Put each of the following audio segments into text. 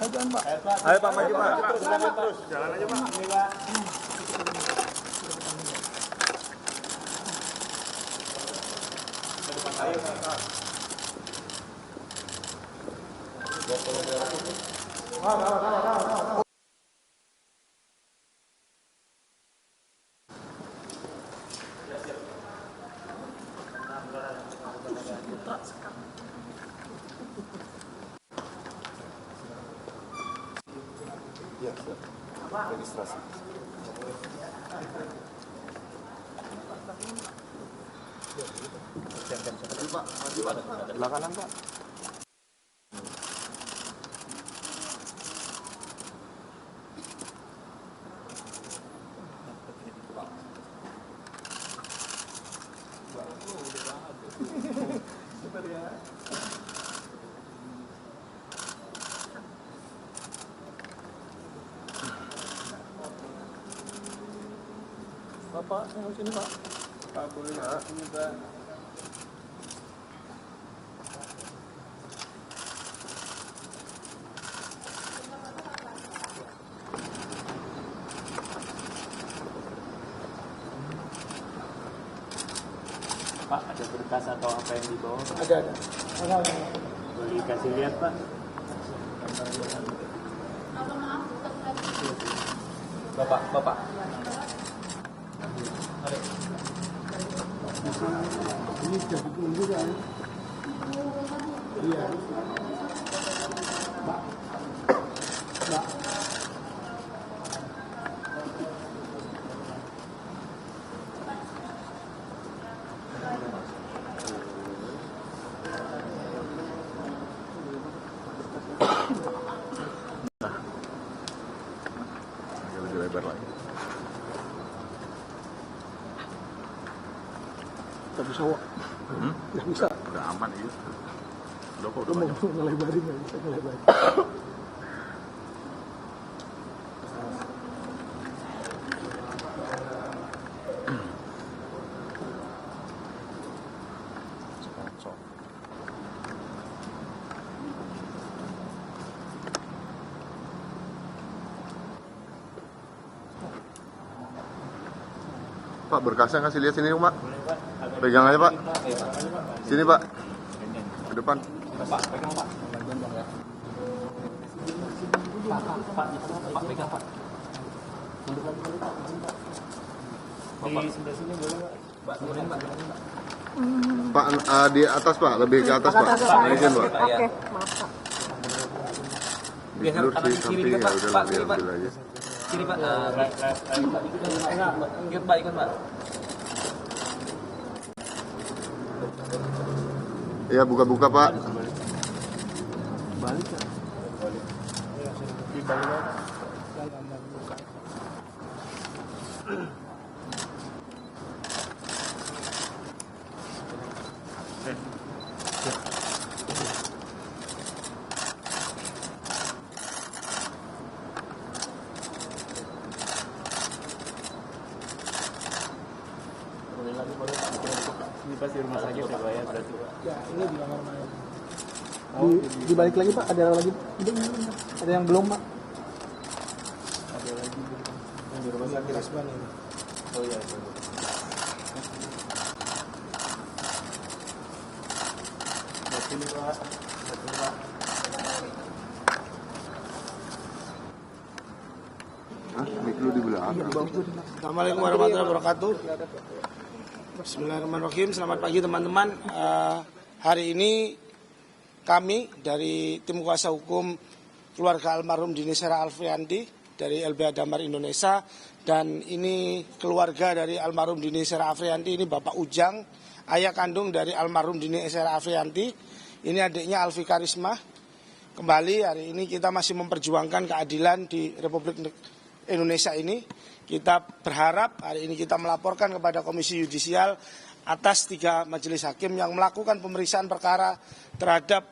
Ayo Pak, maju Pak. Terus, jalan aja Pak. Ayo Pak. Ya, registrasi. Pak, maju Pak. Sebelah kanan Pak. Bapak, yang sini Pak. Pak, boleh Pak. Ini Pak. Pak, ada berkas atau apa yang dibawa? Ada. Boleh dikasih lihat Pak. Bapak. Ini sudah dikirim juga ya? Iya. Mbak. Agak lebih lebar lagi. Gak bisa Wak. Gak bisa. Udah aman ya. Udah kok udah banyak. Mau ngelebarin gak bisa ngelebarin. Pak, berkasnya kasih lihat sini Pak. Pegang aja Pak. Sini Pak. Ke depan. Pak, pegang Pak. Pak, pegang Pak. Di sebelah sini boleh Pak. Pak, di atas Pak, lebih ke atas Pak. Naikin Pak. Oke, maaf Pak. Geser kanan kiri dikit Pak. Pak, kiri Pak. Kiri Pak. Ikut Pak. Ya, buka-buka Pak. Balik ya. Ini pasti rumah sakit ya Pak ya, berarti Pak. Ya, ini di kamar mayat. Dibalik lagi Pak, ada lagi. Ada yang belum Pak. Ada lagi yang di rumah sakit Rasban ini. Oh iya. Sini Pak. Mik lu di belakang. Assalamualaikum warahmatullahi wabarakatuh. Bismillahirrahmanirrahim. Selamat pagi teman-teman. Hari ini kami dari tim kuasa hukum keluarga almarhum Dini Sera Alfriandi dari LBH Damar Indonesia, dan ini keluarga dari almarhum Dini Sera Alfriandi. Ini Bapak Ujang, ayah kandung dari almarhum Dini Sera Alfriandi. Ini adiknya Alfi Karisma. Kembali hari ini kita masih memperjuangkan keadilan di Republik Indonesia ini. Kita berharap hari ini kita melaporkan kepada Komisi Yudisial atas 3 majelis hakim yang melakukan pemeriksaan perkara terhadap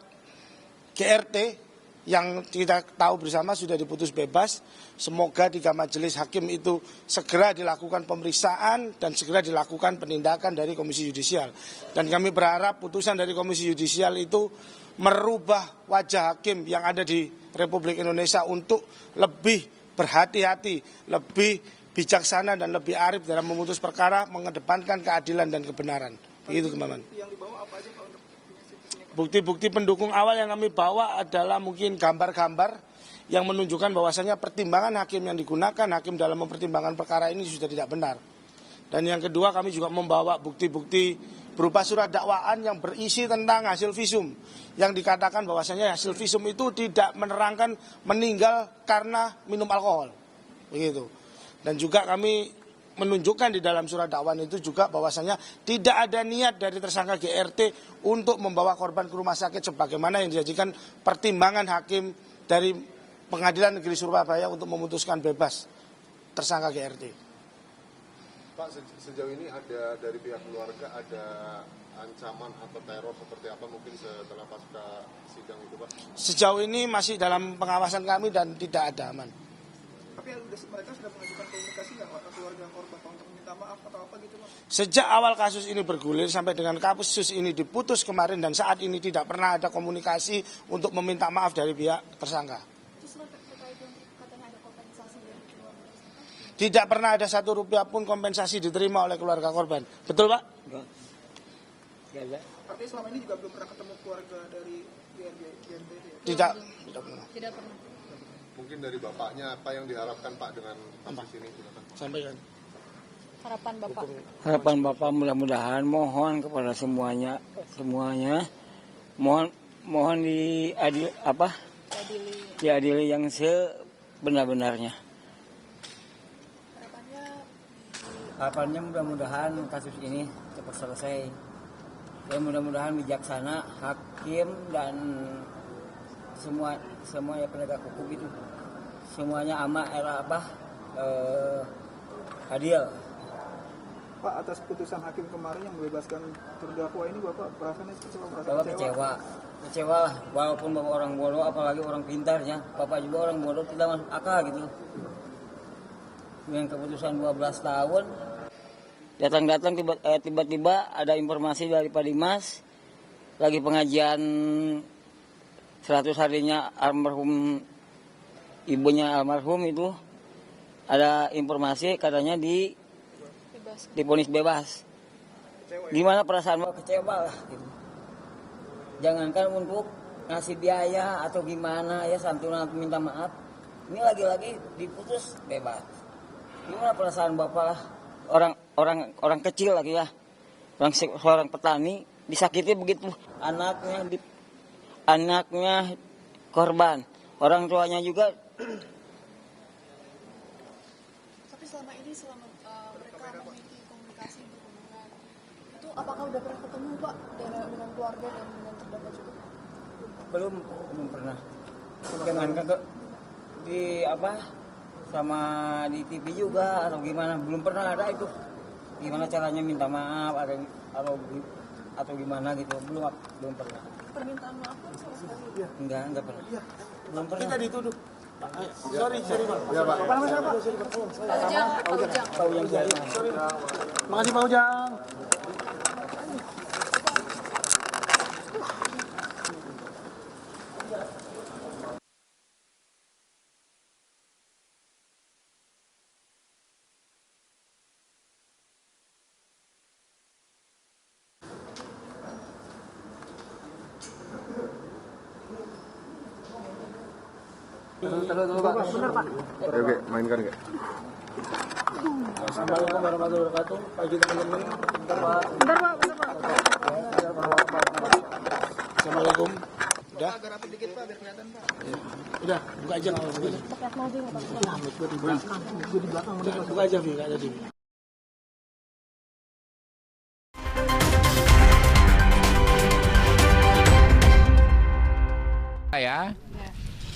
GRT yang kita tahu bersama sudah diputus bebas. Semoga 3 majelis hakim itu segera dilakukan pemeriksaan dan segera dilakukan penindakan dari Komisi Yudisial. Dan kami berharap putusan dari Komisi Yudisial itu merubah wajah hakim yang ada di Republik Indonesia untuk lebih berhati-hati, lebih bijaksana dan lebih arif dalam memutus perkara, mengedepankan keadilan dan kebenaran. Begitu, teman-teman. Bukti-bukti pendukung awal yang kami bawa adalah mungkin gambar-gambar yang menunjukkan bahwasanya pertimbangan hakim yang digunakan hakim dalam mempertimbangkan perkara ini sudah tidak benar. Dan yang kedua, kami juga membawa bukti-bukti berupa surat dakwaan yang berisi tentang hasil visum yang dikatakan bahwasanya hasil visum itu tidak menerangkan meninggal karena minum alkohol. Begitu. Dan juga kami menunjukkan di dalam surat dakwaan itu juga bahwasanya tidak ada niat dari tersangka GRT untuk membawa korban ke rumah sakit sebagaimana yang dijadikan pertimbangan hakim dari Pengadilan Negeri Surabaya untuk memutuskan bebas tersangka GRT. Pak, sejauh ini ada dari pihak keluarga ada ancaman atau teror seperti apa mungkin setelah pasca sidang itu, Pak? Sejauh ini masih dalam pengawasan kami dan tidak ada aman. Tapi mereka sudah mengajukan komunikasi nggak ke keluarga korban untuk meminta maaf atau apa gitu, Pak? Sejak awal kasus ini bergulir sampai dengan kasus ini diputus kemarin dan saat ini tidak pernah ada komunikasi untuk meminta maaf dari pihak tersangka. Tidak pernah ada 1 rupiah pun kompensasi diterima oleh keluarga korban. Betul, Pak? Enggak. Artinya selama ini juga belum pernah ketemu keluarga dari GNT? Tidak pernah. Tidak pernah. Mungkin dari Bapaknya apa yang diharapkan Pak dengan kasus ini? Sampaikan. Harapan Bapak. Harapan Bapak mudah-mudahan mohon kepada semuanya mohon diadili yang sebenar-benarnya. Harapannya mudah-mudahan kasus ini cepat selesai. Dan mudah-mudahan bijaksana hakim dan semua penegak hukum itu semuanya adil. Pak, atas putusan hakim kemarin yang membebaskan terdakwa ini Bapak perasaannya kecewa lah, walaupun Bapak orang bodoh apalagi orang pintarnya. Bapak juga orang bodoh tidak masuk akal gitu. Dengan keputusan 12 tahun datang tiba-tiba ada informasi dari Pak Dimas lagi pengajian 100 harinya almarhum, ibunya almarhum itu ada informasi katanya divonis bebas. Gimana perasaan Bapak? Kecewa lah gitu. Jangankan untuk ngasih biaya atau gimana ya santunan atau minta maaf, ini lagi-lagi diputus bebas. Gimana perasaan Bapak lah? Orang kecil lagi ya, seorang petani disakiti begitu, anaknya korban, orang tuanya juga. Tapi selama mereka memiliki komunikasi berhubungan, itu apakah udah pernah ketemu Pak dengan keluarga dan dengan terdakwa juga? Belum pernah. Jangankan sama di TV juga atau gimana, belum pernah ada itu. Gimana caranya minta maaf atau gimana gitu, belum pernah. Permintaan maaf kan sama sekali? Enggak pernah. Belum pernah. Kita dituduh. Sorry Pak. Ya, Pak. Pak Ujang. Sorry. Makasih Pak Ujang. Oke, mainkan Kak. Assalamualaikum warahmatullahi wabarakatuh. Pagi teman-teman. Bentar Pak. Assalamualaikum. Udah? Agak rapi dikit Pak, biar kelihatan Pak. Udah, buka aja kalau begitu. Buka aja, Vi, enggak jadi.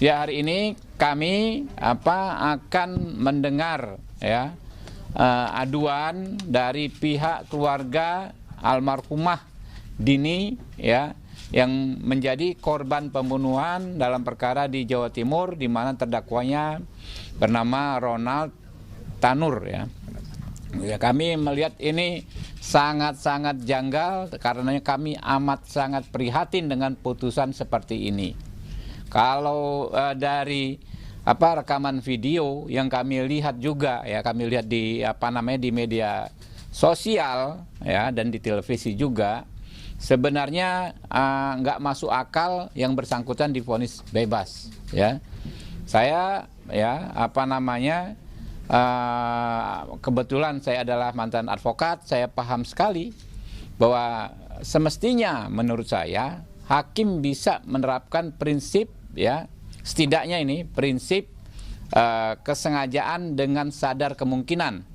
Ya, hari ini kami akan mendengar ya aduan dari pihak keluarga almarhumah Dini ya yang menjadi korban pembunuhan dalam perkara di Jawa Timur di mana terdakwanya bernama Ronald Tanur ya. Ya, kami melihat ini sangat-sangat janggal karena kami amat sangat prihatin dengan putusan seperti ini. Kalau dari rekaman video yang kami lihat juga ya, kami lihat di di media sosial ya dan di televisi juga, sebenarnya nggak masuk akal yang bersangkutan divonis bebas ya. Saya ya kebetulan saya adalah mantan advokat, saya paham sekali bahwa semestinya menurut saya hakim bisa menerapkan prinsip ya, setidaknya ini prinsip kesengajaan dengan sadar kemungkinan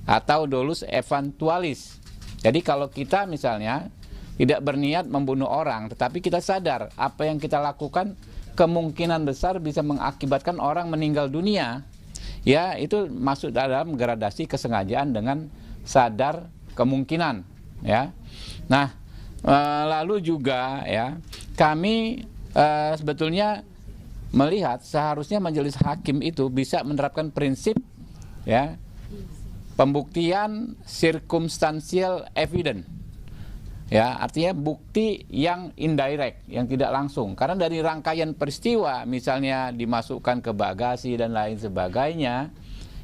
atau dolus eventualis. Jadi kalau kita misalnya tidak berniat membunuh orang, tetapi kita sadar apa yang kita lakukan kemungkinan besar bisa mengakibatkan orang meninggal dunia, ya itu masuk dalam gradasi kesengajaan dengan sadar kemungkinan ya. Nah, lalu juga ya kami sebetulnya melihat seharusnya majelis hakim itu bisa menerapkan prinsip ya pembuktian circumstantial evidence ya, artinya bukti yang indirect, yang tidak langsung, karena dari rangkaian peristiwa misalnya dimasukkan ke bagasi dan lain sebagainya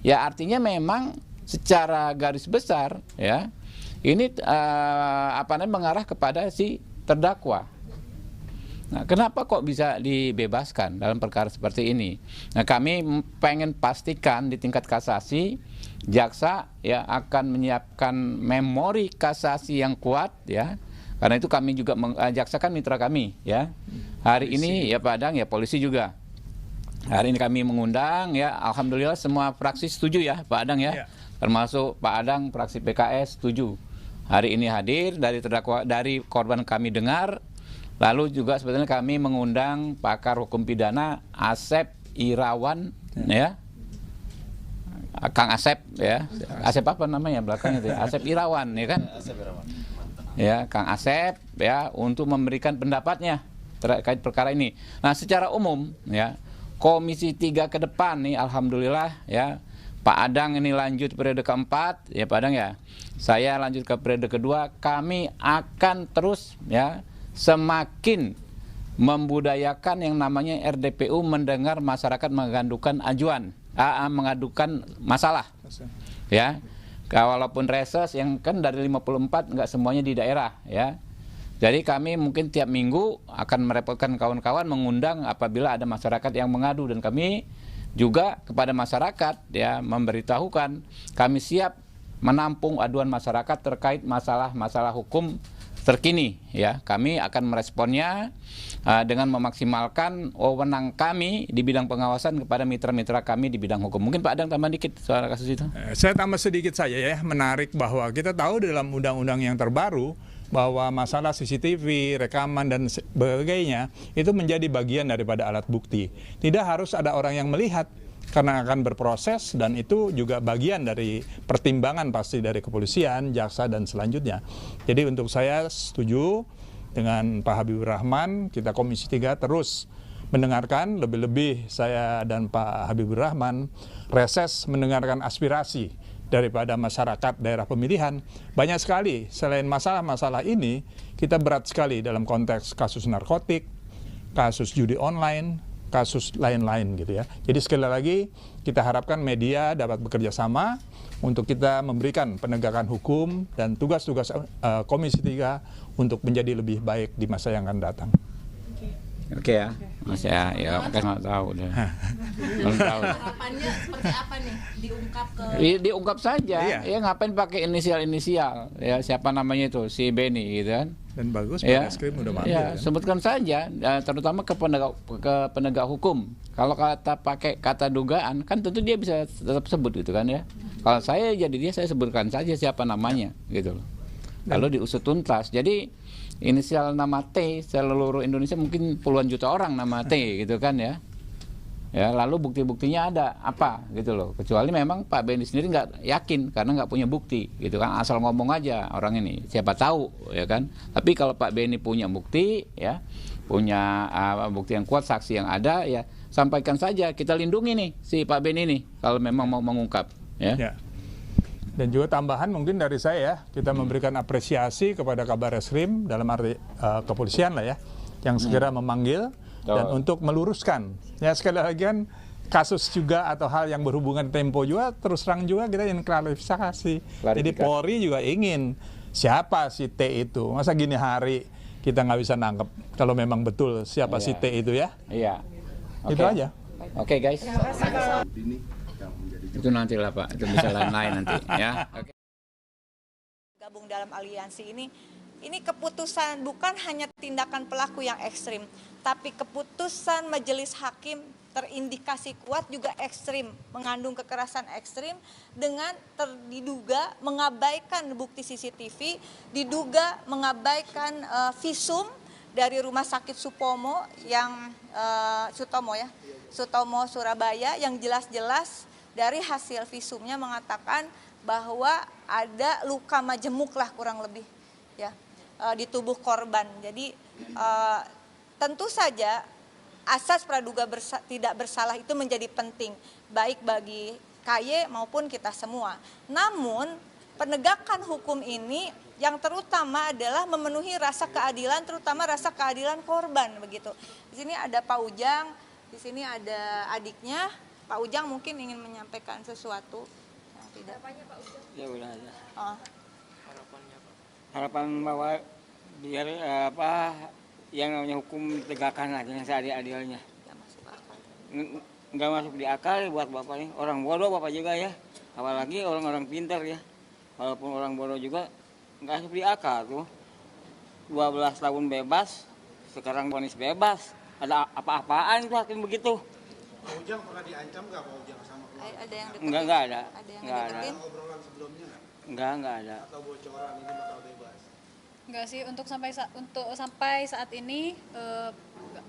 ya, artinya memang secara garis besar ya ini mengarah kepada si terdakwa. Nah, kenapa kok bisa dibebaskan dalam perkara seperti ini? Nah, kami pengen pastikan di tingkat kasasi jaksa ya akan menyiapkan memori kasasi yang kuat ya. Karena itu kami juga jaksa kan mitra kami ya. Hari ini ya Pak Adang ya polisi juga. Hari ini kami mengundang ya, alhamdulillah semua fraksi setuju ya Pak Adang ya. Termasuk Pak Adang fraksi PKS setuju. Hari ini hadir dari terdakwa, dari korban kami dengar. Lalu juga sebetulnya kami mengundang pakar hukum pidana Asep Irawan ya. Kang Asep ya. Asep apa namanya belakangnya itu ya? Asep Irawan ya kan? Asep Irawan. Ya, Kang Asep ya untuk memberikan pendapatnya terkait perkara ini. Nah, secara umum ya, Komisi 3 ke depan nih alhamdulillah ya. Pak Adang ini lanjut periode keempat ya Pak Adang ya. Saya lanjut ke periode kedua, kami akan terus ya semakin membudayakan yang namanya RDPU mendengar masyarakat mengadukan mengadukan masalah ya. Walaupun reses yang kan dari 54 nggak semuanya di daerah ya. Jadi kami mungkin tiap minggu akan merepotkan kawan-kawan mengundang apabila ada masyarakat yang mengadu, dan kami juga kepada masyarakat ya memberitahukan kami siap menampung aduan masyarakat terkait masalah-masalah hukum terkini ya. Kami akan meresponnya dengan memaksimalkan wewenang kami di bidang pengawasan kepada mitra-mitra kami di bidang hukum. Mungkin Pak Adang tambah dikit soal kasus itu. Saya tambah sedikit saja ya, menarik bahwa kita tahu dalam undang-undang yang terbaru bahwa masalah CCTV, rekaman dan sebagainya itu menjadi bagian daripada alat bukti. Tidak harus ada orang yang melihat, karena akan berproses, dan itu juga bagian dari pertimbangan pasti dari kepolisian, jaksa dan selanjutnya. Jadi untuk saya setuju dengan Pak Habibur Rahman, kita Komisi 3 terus mendengarkan, lebih-lebih saya dan Pak Habibur Rahman reses mendengarkan aspirasi daripada masyarakat daerah pemilihan. Banyak sekali, selain masalah-masalah ini, kita berat sekali dalam konteks kasus narkotik, kasus judi online, kasus lain-lain gitu ya. Jadi sekali lagi kita harapkan media dapat bekerja sama untuk kita memberikan penegakan hukum dan tugas-tugas Komisi 3 untuk menjadi lebih baik di masa yang akan datang. Oke ya, Mas ya kan nggak tahu deh. Belum tahu. Harapannya seperti apa nih? Diungkap ke? Diungkap saja. Iya. Ya ngapain pakai inisial-inisial? Ya siapa namanya itu? Si Beni gitu kan? Dan bagus Ya, Barreskrim udah manggil ya, kan? sebutkan saja, terutama ke penegak hukum. Kalau kata pakai kata dugaan, kan tentu dia bisa tetap sebut gitu kan ya. Kalau saya jadi dia, saya sebutkan saja siapa namanya gitu loh. Lalu diusut tuntas. Jadi inisial nama T seluruh Indonesia mungkin puluhan juta orang nama T gitu kan ya. Ya, lalu bukti-buktinya ada apa gitu loh. Kecuali memang Pak Beni sendiri nggak yakin karena nggak punya bukti gitu kan, asal ngomong aja orang ini. Siapa tahu ya kan. Tapi kalau Pak Beni punya bukti ya, punya bukti yang kuat, saksi yang ada ya, sampaikan saja, kita lindungi nih si Pak Beni ini kalau memang mau mengungkap ya. Ya. Dan juga tambahan mungkin dari saya ya, kita memberikan apresiasi kepada Kabar Reskrim dalam arti kepolisian lah ya, yang segera memanggil dan untuk meluruskan. Ya sekali lagi kan kasus juga atau hal yang berhubungan Tempo juga terus terang juga kita ingin klarifikasi. Jadi Polri juga ingin siapa si T itu. Masa gini hari kita nggak bisa nangkep kalau memang betul siapa si T itu ya. Iya. Itu aja. Oke guys. Itu nanti lah Pak, itu bisa lain-lain nanti ya. Oke. Gabung dalam aliansi ini keputusan bukan hanya tindakan pelaku yang ekstrim, tapi keputusan majelis hakim terindikasi kuat juga ekstrim, mengandung kekerasan ekstrim dengan diduga mengabaikan bukti CCTV, diduga mengabaikan visum dari Rumah Sakit Sutomo yang Sutomo Surabaya yang jelas-jelas dari hasil visumnya mengatakan bahwa ada luka majemuk lah kurang lebih ya di tubuh korban. Jadi tentu saja asas praduga tidak bersalah itu menjadi penting baik bagi KY maupun kita semua. Namun penegakan hukum ini yang terutama adalah memenuhi rasa keadilan, terutama rasa keadilan korban begitu. Di sini ada Pak Ujang, di sini ada adiknya. Pak Ujang mungkin ingin menyampaikan sesuatu. Tidak. Pak Ujang? Ya udah aja. Harapannya Pak? Harapan bahwa biar yang namanya hukum ditegakkan lah dengan seadil-adilnya. Nggak masuk di akal buat Bapak nih. Orang bodoh Bapak juga ya. Apalagi orang-orang pintar ya. Walaupun orang bodoh juga nggak masuk di akal tuh. 12 tahun bebas, sekarang vonis bebas. Ada apa-apaan tuh hakim begitu. Pak Ujang pernah diancam nggak Pak Ujang sama keluarga? Ada yang deketin? Enggak ada. Ada yang Enggak deketin? ada. Obrolan sebelumnya nggak? Enggak ada. Atau bocoran ini bakal bebas? Enggak sih, untuk sampai saat ini enggak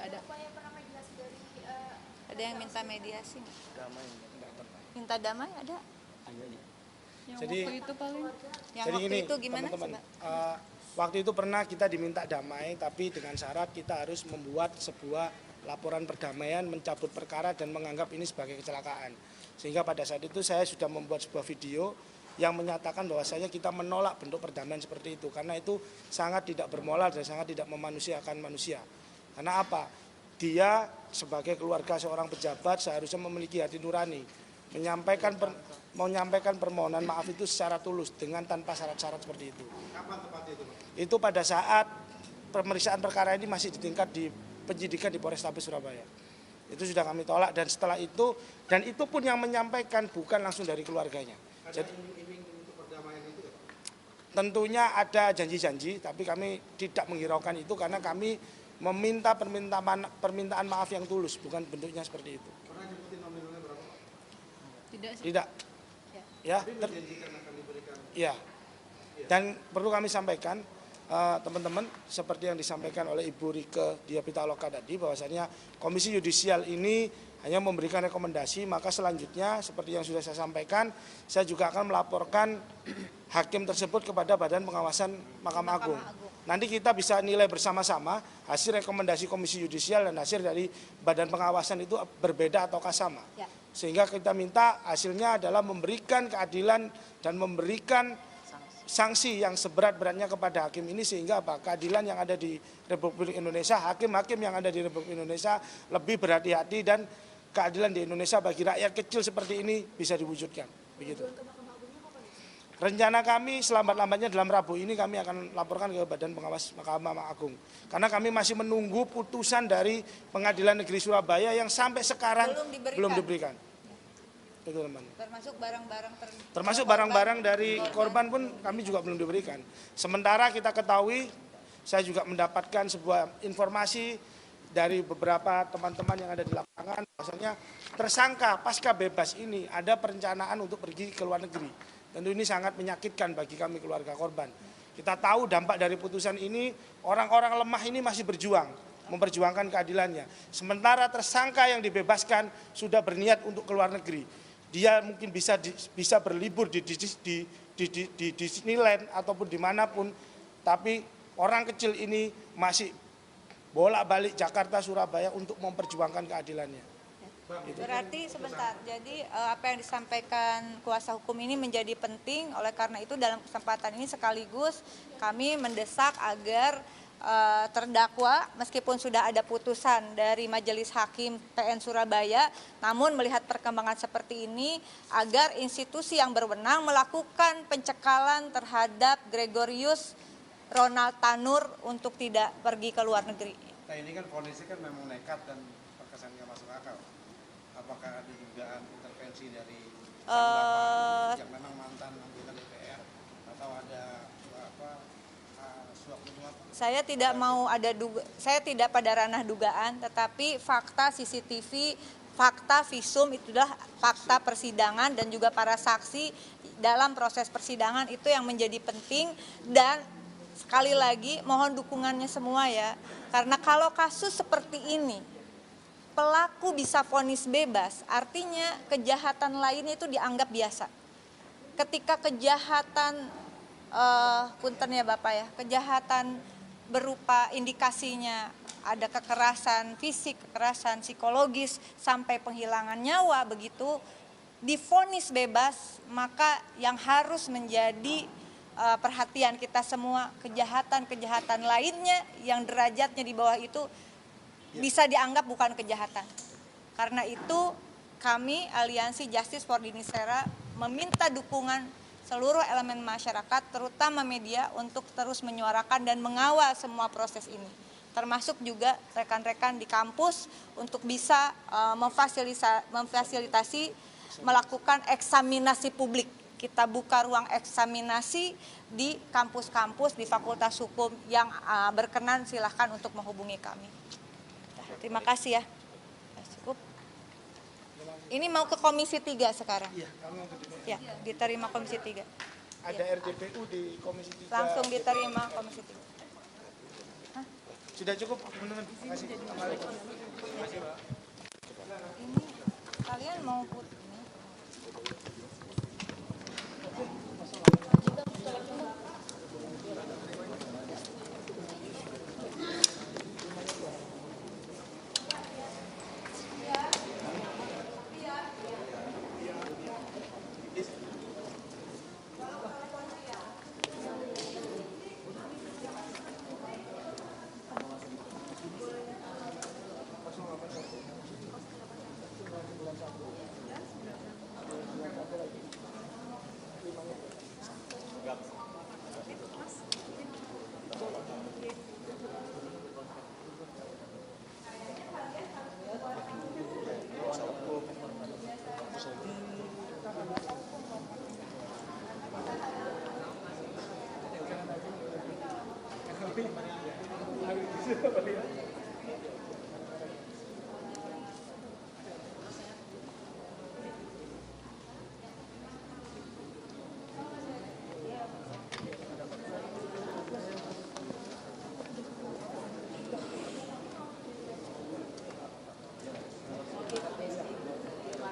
ada. Ada yang minta mediasi nggak? Damai enggak pernah. Minta damai ada? Ada ya. Yang Jadi- waktu itu paling Yang Jadi waktu gini, itu gimana? teman-teman, Coba. waktu itu pernah kita diminta damai, tapi dengan syarat kita harus membuat sebuah laporan perdamaian, mencabut perkara dan menganggap ini sebagai kecelakaan. Sehingga pada saat itu saya sudah membuat sebuah video yang menyatakan bahwasanya kita menolak bentuk perdamaian seperti itu, karena itu sangat tidak bermoral dan sangat tidak memanusiakan manusia. Karena apa? Dia sebagai keluarga seorang pejabat seharusnya memiliki hati nurani, menyampaikan permohonan maaf itu secara tulus dengan tanpa syarat-syarat seperti itu. Kapan tepatnya itu Pak? Itu pada saat pemeriksaan perkara ini masih di tingkat di penyidikan di Polrestabes Surabaya. Itu sudah kami tolak dan setelah itu, dan itu pun yang menyampaikan bukan langsung dari keluarganya. Jadi Iming-iming untuk perdamaian itu ya Pak? tentunya ada janji-janji, tapi kami tidak menghiraukan itu karena kami meminta permintaan maaf yang tulus, bukan bentuknya seperti itu. Pernah nyebutin nominalnya berapa Pak? tidak sih. Tidak. Ya, Janjikan akan diberikan. ya. Dan perlu kami sampaikan teman-teman, seperti yang disampaikan oleh Ibu Rike Diah Pitaloka tadi, bahwasanya Komisi Yudisial ini hanya memberikan rekomendasi, maka selanjutnya seperti yang sudah saya sampaikan, saya juga akan melaporkan hakim tersebut kepada Badan Pengawasan Mahkamah Agung. Nanti kita bisa nilai bersama-sama hasil rekomendasi Komisi Yudisial dan hasil dari Badan Pengawasan itu berbeda ataukah sama. Ya. Sehingga kita minta hasilnya adalah memberikan keadilan dan memberikan sanksi yang seberat-beratnya kepada hakim ini, sehingga keadilan yang ada di Republik Indonesia, hakim-hakim yang ada di Republik Indonesia lebih berhati-hati dan keadilan di Indonesia bagi rakyat kecil seperti ini bisa diwujudkan. Begitu. Rencana kami selambat-lambatnya dalam Rabu ini kami akan laporkan ke Badan Pengawas Mahkamah Agung. Karena kami masih menunggu putusan dari Pengadilan Negeri Surabaya yang sampai sekarang belum diberikan. Itu teman. Termasuk barang-barang dari korban pun kami juga belum diberikan. Sementara kita ketahui, saya juga mendapatkan sebuah informasi dari beberapa teman-teman yang ada di lapangan, bahwasanya tersangka pasca bebas ini ada perencanaan untuk pergi ke luar negeri. Tentu ini sangat menyakitkan bagi kami keluarga korban. Kita tahu dampak dari putusan ini, orang-orang lemah ini masih berjuang, memperjuangkan keadilannya. Sementara tersangka yang dibebaskan sudah berniat untuk ke luar negeri. Dia mungkin bisa berlibur di Disneyland ataupun dimanapun, tapi orang kecil ini masih bolak-balik Jakarta, Surabaya untuk memperjuangkan keadilannya. Berarti sebentar, jadi apa yang disampaikan kuasa hukum ini menjadi penting, oleh karena itu dalam kesempatan ini sekaligus kami mendesak agar terdakwa meskipun sudah ada putusan dari Majelis Hakim PN Surabaya, namun melihat perkembangan seperti ini agar institusi yang berwenang melakukan pencekalan terhadap Gregorius Ronald Tanur untuk tidak pergi ke luar negeri. Nah ini kan kondisi kan memang nekat dan terkesan nggak masuk akal. Apakah ada dugaan intervensi dari yang memang mantan anggota DPR atau ada suap menyuap? Saya tidak pada ranah dugaan, tetapi fakta CCTV, fakta visum itulah fakta persidangan dan juga para saksi dalam proses persidangan itu yang menjadi penting. Dan sekali lagi mohon dukungannya semua ya, karena kalau kasus seperti ini pelaku bisa vonis bebas, artinya kejahatan lainnya itu dianggap biasa. Ketika kejahatan punten ya Bapak ya, kejahatan berupa indikasinya ada kekerasan fisik, kekerasan psikologis, sampai penghilangan nyawa begitu, divonis bebas, maka yang harus menjadi perhatian kita semua, kejahatan-kejahatan lainnya yang derajatnya di bawah itu bisa dianggap bukan kejahatan. Karena itu kami Aliansi Justice for Dini Sera meminta dukungan seluruh elemen masyarakat, terutama media, untuk terus menyuarakan dan mengawal semua proses ini. Termasuk juga rekan-rekan di kampus untuk bisa memfasilitasi melakukan eksaminasi publik. Kita buka ruang eksaminasi di kampus-kampus, di Fakultas Hukum yang berkenan silahkan untuk menghubungi kami. Terima kasih ya. Cukup. Ini mau ke Komisi 3 sekarang. Iya, kami mau ke DPR. Ya, diterima Komisi 3. Ada RJPU di Komisi 3. Langsung diterima Komisi 3. Hah? Sudah cukup, teman-teman. Terima kasih. Ini kalian mau putih?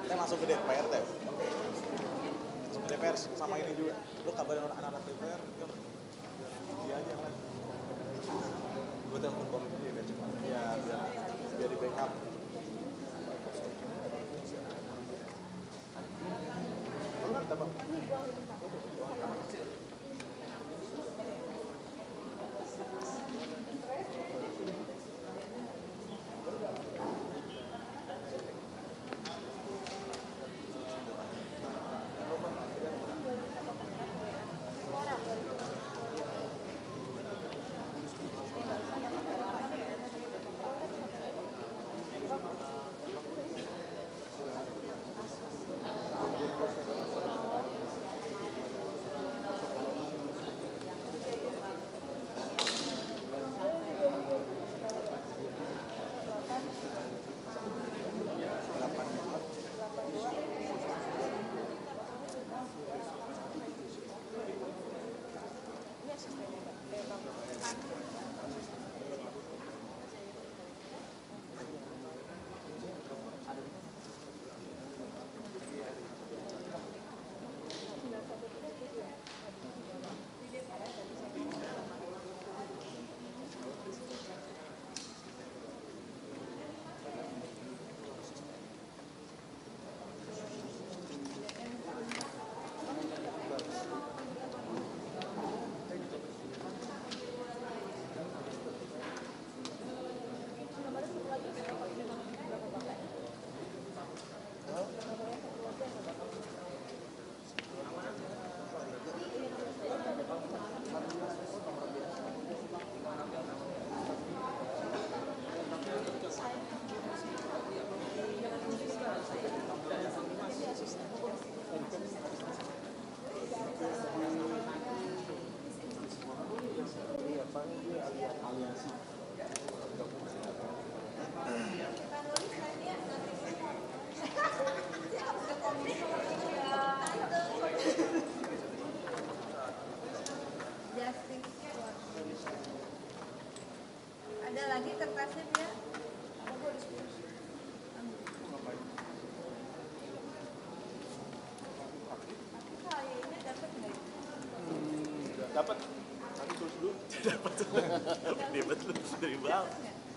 Kita langsung ke DPR teh. Ke DPR sama ini juga. Lu kabarin anak-anak DPR, dia aja kan. Gue telepon komisi biar cuma biar di backup. Kita bang.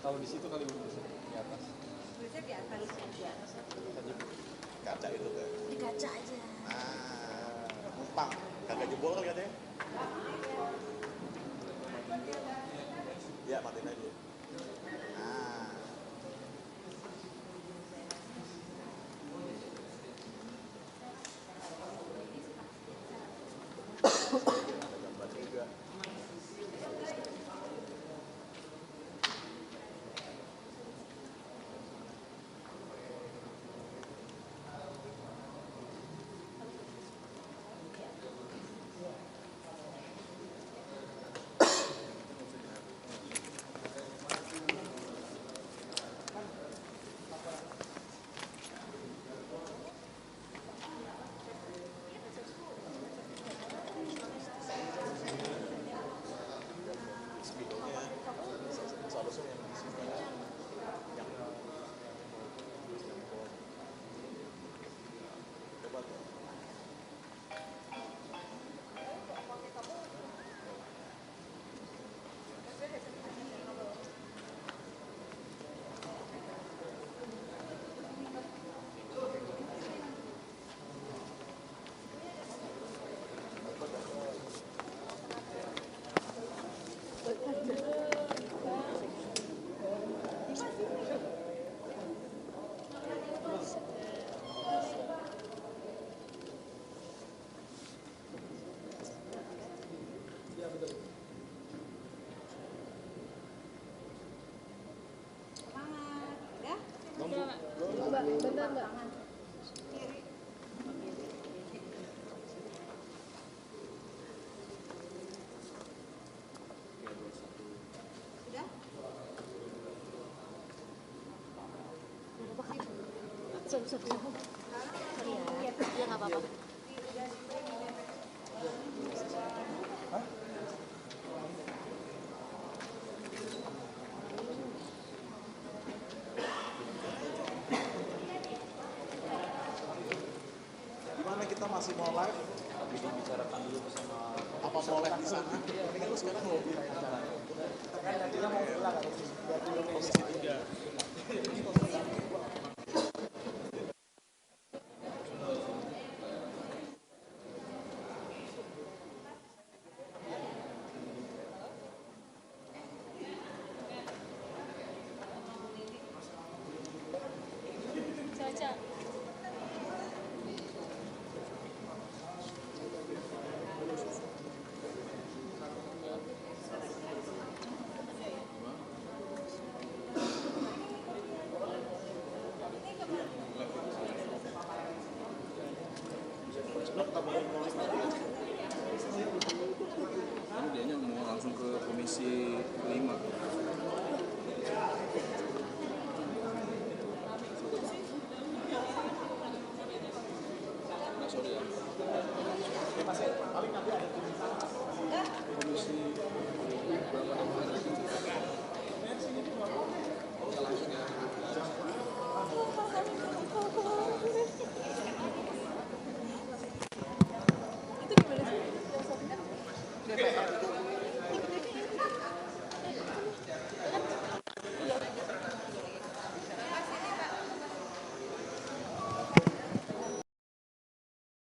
Kalau di situ kali di atas. Biasanya di atas. Kaca itu kan. Di kaca aja. Numpang, kagak jebol kali katanya. Ya, matiin aja. Bener nggak? Sorry ya, ya nggak apa-apa. Gimana kita masih mau live? Tapi dibicarakan dulu bersama. Apa mau live di sana? Ini kan lu sekarang mau bilang acara. Kita kan nantinya mau pulang. Komisi 3.